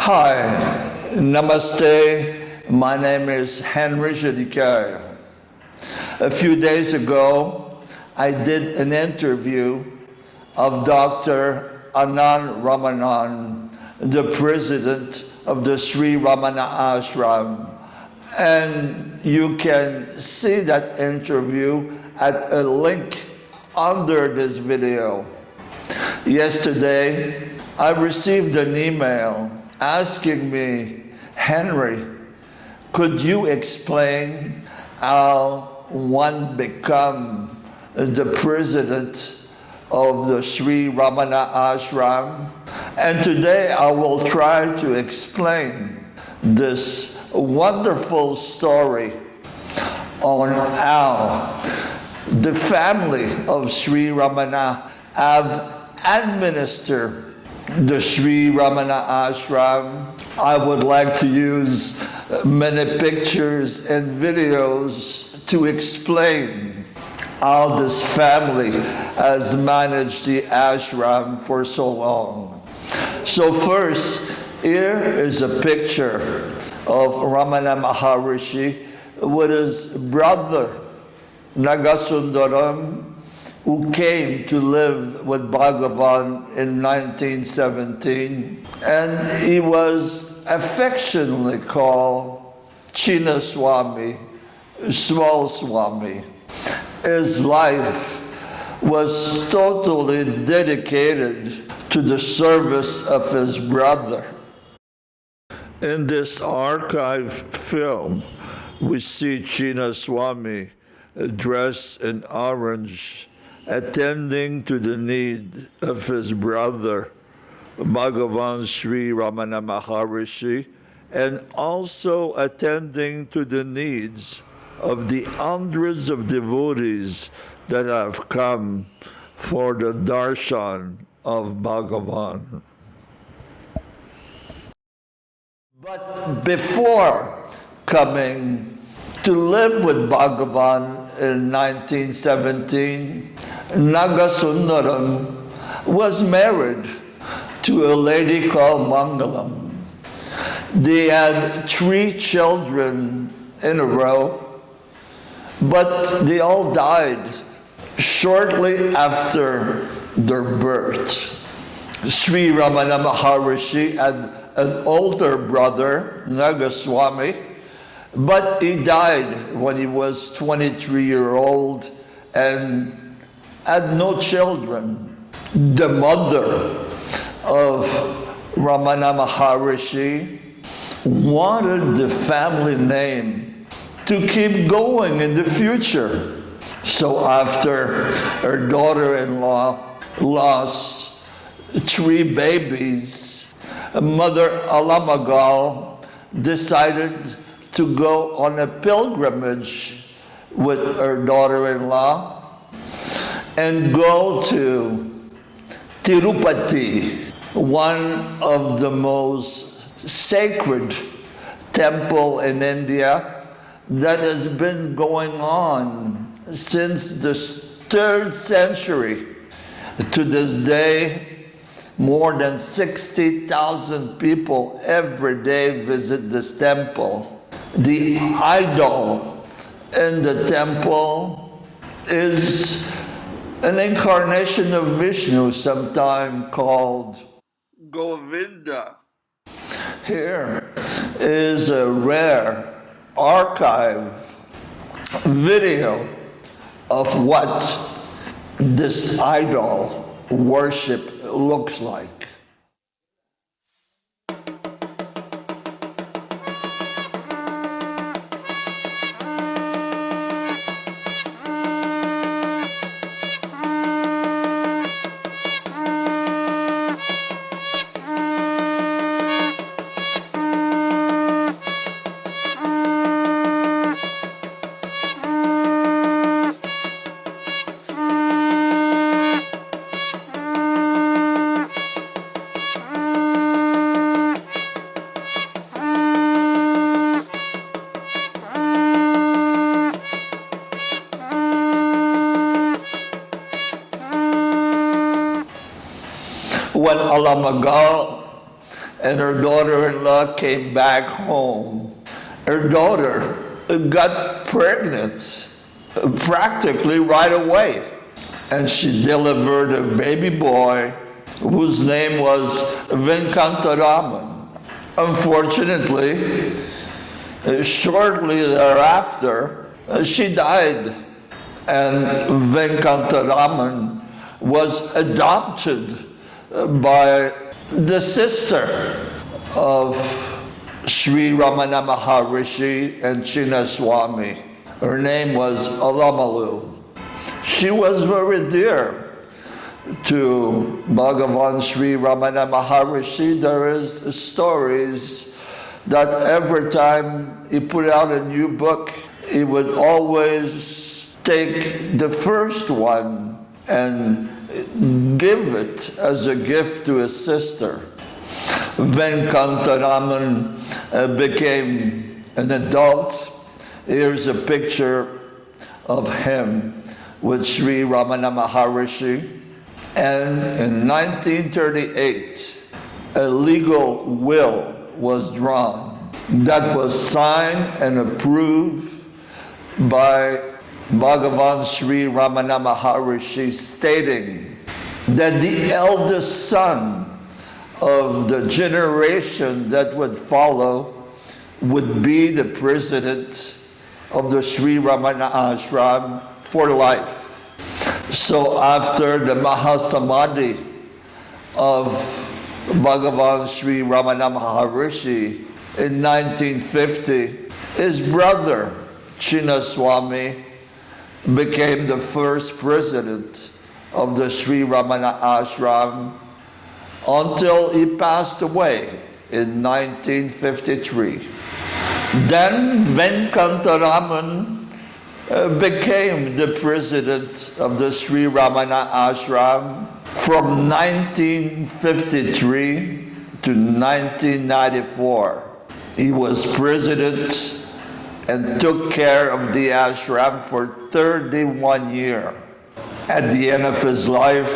Hi, Namaste. My name is Henry Jadikar. A few days ago, I did an interview of Dr. Ramanan, the president of the Sri Ramana ashram. And you can see that interview at a link under this video. Yesterday, I received an email asking me, Henry, could you explain how one become the president of the Sri Ramana ashram? And today I will try to explain this wonderful story on how the family of Sri Ramana have administered the Sri Ramana ashram. I would like to use many pictures and videos to explain how this family has managed the ashram for so long. So first, here is a picture of Ramana Maharishi with his brother, Sundaram, who came to live with Bhagavan in 1917. And he was affectionately called China Swami, Small Swami. His life was totally dedicated to the service of his brother. In this archive film, we see China Swami dressed in orange, attending to the need of his brother, Bhagavan Sri Ramana Maharishi, and also attending to the needs of the hundreds of devotees that have come for the darshan of Bhagavan. But before coming to live with Bhagavan in 1917, Sundaram was married to a lady called Mangalam. They had 3 children in a row, but they all died shortly after their birth. Sri Ramana Maharishi had an older brother, Nagaswami, but he died when he was 23-year-old and had no children. The mother of Ramana Maharishi wanted the family name to keep going in the future. So after her daughter-in-law lost 3 babies, Mother Alamagal decided to go on a pilgrimage with her daughter-in-law and go to Tirupati, one of the most sacred temple in India that has been going on since the 3rd century. To this day, more than 60,000 people every day visit this temple. The idol in the temple is an incarnation of Vishnu, sometimes called Govinda. Here is a rare archive video of what this idol worship looks like. When Alamagal and her daughter-in-law came back home. Her daughter got pregnant practically right away, and she delivered a baby boy whose name was Venkataraman. Unfortunately, shortly thereafter, she died, and Venkataraman was adopted by the sister of Sri Ramana Maharishi and Chinnaswamy. Her name was Alamalu. She was very dear to Bhagavan Sri Ramana Maharishi. There is stories that every time he put out a new book, he would always take the first one and give it as a gift to his sister. Venkataraman became an adult. Here's a picture of him with Sri Ramana Maharishi. And in 1938, a legal will was drawn that was signed and approved by Bhagavan Sri Ramana Maharishi, stating that the eldest son of the generation that would follow would be the president of the Sri Ramana ashram for life. So after the Mahasamadhi of Bhagavan Sri Ramana Maharishi in 1950, his brother Chinnaswamy became the first president of the Sri Ramana ashram until he passed away in 1953. Then Venkataraman became the president of the Sri Ramana ashram from 1953 to 1994. He was president and took care of the ashram for 31 years. At the end of his life,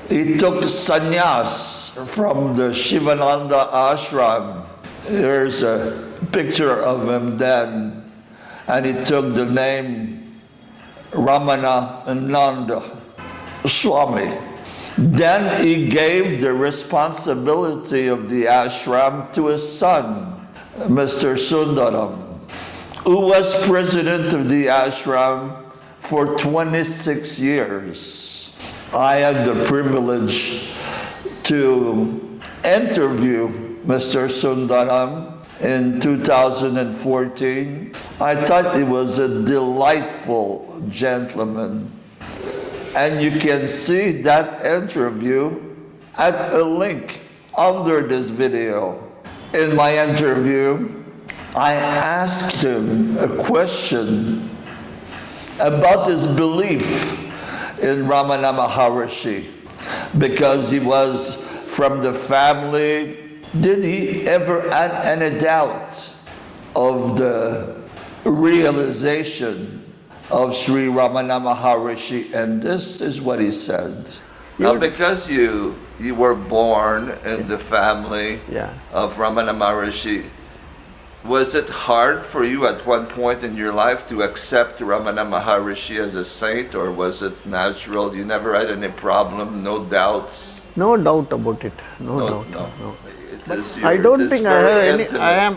he took sannyas from the Shivananda ashram. There's a picture of him then, and he took the name Ramananda Swami. Then he gave the responsibility of the ashram to his son, Mr. Sundaram, who was president of the ashram for 26 years. I had the privilege to interview Mr. Sundaram in 2014. I thought he was a delightful gentleman. And you can see that interview at a link under this video. In my interview, I asked him a question about his belief in Ramana Maharishi, because he was from the family. Did he ever have any doubt of the realization of Sri Ramana Maharishi? And this is what he said. Now, because you were born in the family of Ramana Maharishi, was it hard for you at one point in your life to accept Ramana Maharishi as a saint, or was it natural? You never had any problem, no doubts? No doubt about it. No doubt. No. I don't think I have any.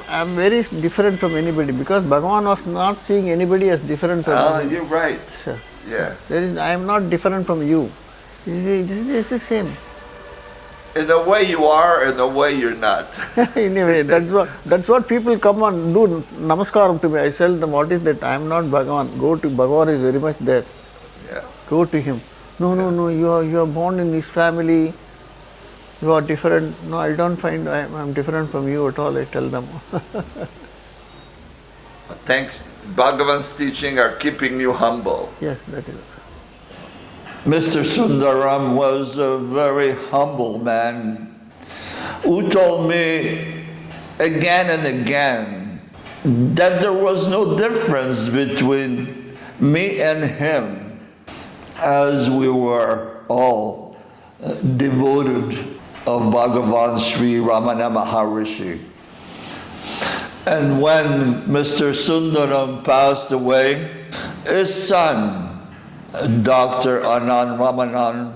I'm very different from anybody, because Bhagavan was not seeing anybody as different from me. You're right. Sure. Yeah. I am not different from you. It's the same. In a way you are, in a way you're not. Anyway, that's what people come and do namaskaram to me. I tell them, what is that? I am not Bhagavan. Go to Bhagavan is very much there. Yeah. Go to him. No. You are born in this family. You are different. No, I don't find I'm different from you at all, I tell them. Thanks. Bhagavan's teaching are keeping you humble. Yes, that is. Mr. Sundaram was a very humble man who told me again and again that there was no difference between me and him, as we were all devoted of Bhagavan Sri Ramana Maharishi. And when Mr. Sundaram passed away, his son, Dr. Anand Ramanan,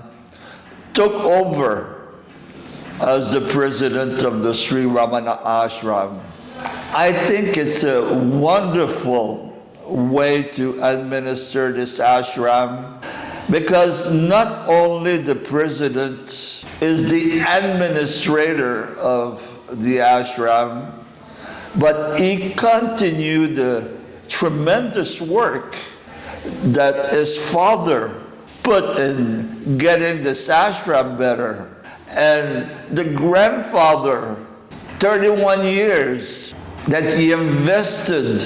took over as the president of the Sri Ramana ashram. I think it's a wonderful way to administer this ashram, because not only the president is the administrator of the ashram, but he continued the tremendous work that his father put in getting this ashram better. And the grandfather, 31 years that he invested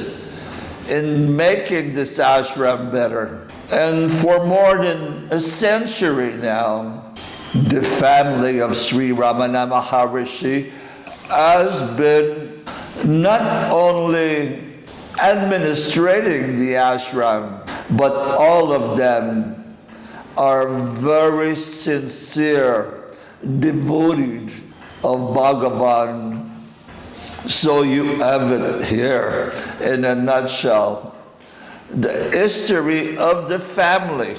in making this ashram better. And for more than a century now, the family of Sri Ramana Maharishi has been not only administrating the ashram, but all of them are very sincere, devoted of Bhagavan. So you have it here in a nutshell. The history of the family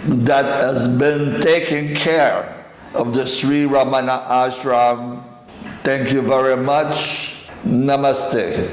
that has been taking care of the Sri Ramana ashram. Thank you very much. Namaste.